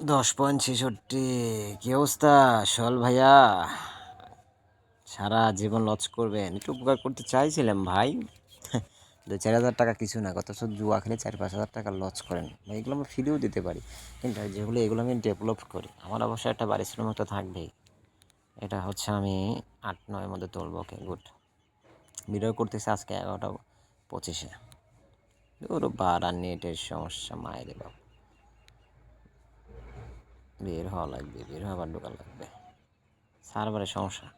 10.66। কি অবস্থা সল ভাইয়া? সারা জীবন লস করবেন? একটু উপকার করতে চাইছিলাম ভাই। 2-4 হাজার টাকা কিছু না, কত সব জুয়া খেলে 4-5 হাজার টাকা লস করেন ভাই। এগুলো আমি ফ্রিও দিতে পারি, কিন্তু যেগুলো এগুলো আমি ডেভেলপ করি। আমার অবশ্যই একটা পারিশ্রমিক মতো থাকবেই। এটা হচ্ছে আমি 8-9 মধ্যে তুলব। ওকে, গুড। ভিডিও করতেছে আজকে 11টা 25-এ। ওর বাড়া নেটের সমস্যা, মায়ের বাপ। বের হওয়া লাগবে, বের হওয়া ঢোকা লাগবে। সার্ভারের সমস্যা।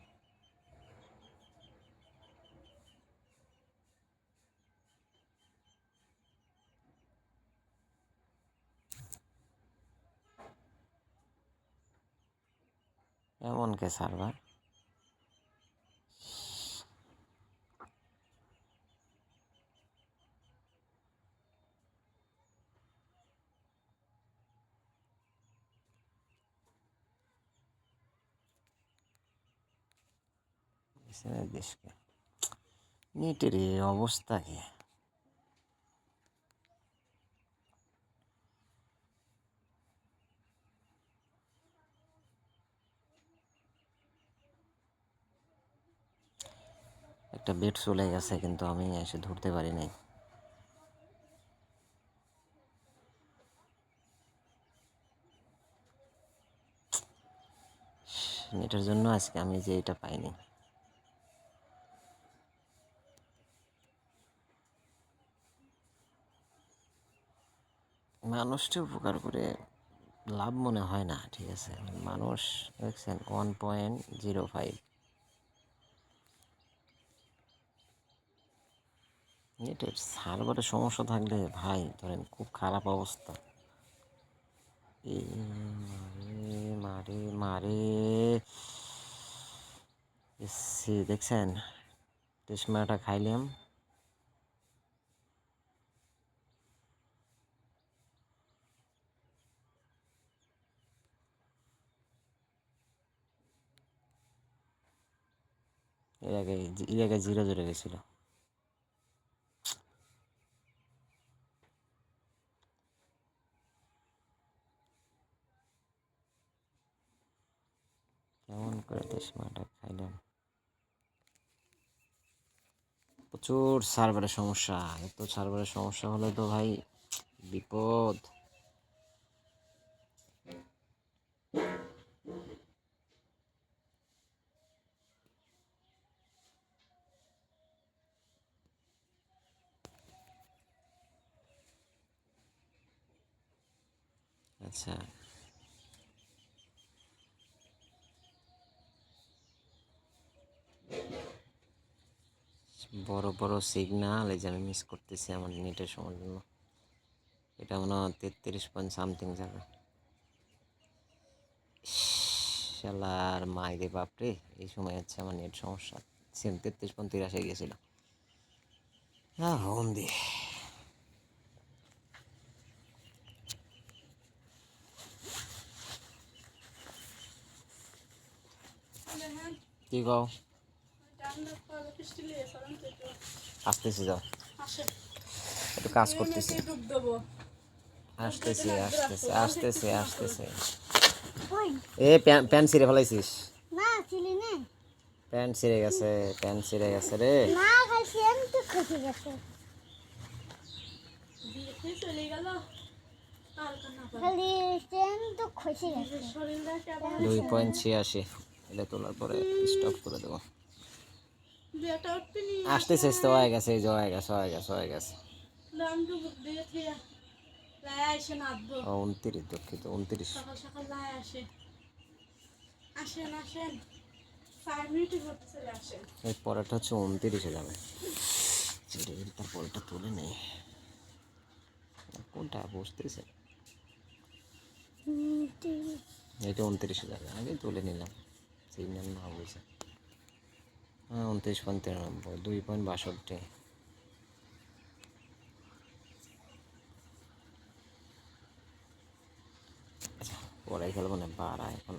এমন কে সার্ভার? দেশকে নেটের এই অবস্থা কি? একটা বেড চলে গেছে, কিন্তু আমি এসে ধরতে পারি নাই। নেটের জন্য আজকে আমি যে এটা পাইনি। মানুষটা উপকার করে লাভ মনে হয় না, ঠিক আছে? মানুষ দেখছেন 1.05। নেটের সার্ভারের সমস্যা থাকলে ভাই ধরেন খুব খারাপ অবস্থা। এ মারে মারে মারে, এসছি দেখছেন? টেস্টমাটা খাইলাম। এর আগে 0-0 গেছিল। কেমন করে টেস্টমাটা খাইলাম। প্রচুর সার্ভারের সমস্যা। এত সার্ভারের সমস্যা হলে তো ভাই বিপদ। আচ্ছা, বড় বড় সিগনাল এই যে আমি মিস করতেছি আমার নেটের সময়ের জন্য। এটা মনে হয় 33 পয়েন্ট সামথিং যাবে। শালার মাইরে বাপরে, এই সময় হচ্ছে আমার নেট সমস্যা। সেম 33.83 গেছিল। হ্যাঁ, হোম দি কি কও? আসতেছি, যাও একটু কাজ করতেছি। আসতেছি আসতেছি আসতেছি আসতেছি। এ প্যান্ট ছিঁড়ে ফেলাইছিস? না চিলি নে। প্যান্ট ছিঁড়ে গেছে, প্যান্ট ছিঁড়ে গেছে রে। না খাইছি আমি তো খসে গেছে। খালি চেন তো খসে গেছে। 2.86। এটা তোলার পরে স্টপ করে দেবো। আসতেছে তো, হয়ে গেছে, এই যে হয়ে গেছে হয়ে গেছে হয়ে গেছে। 29, দুঃখিত 29। এর পরেরটা হচ্ছে 29-এ যাবে। তারপরটা তুলে নেই, কোনটা বসতেছে? এটা 29-এ যাবে, আগে তুলে নিলাম। সিগন্যাল না বলছে। হ্যাঁ, 29.93, 2.62। আচ্ছা, পরে খেলবো না, বাড়া এখন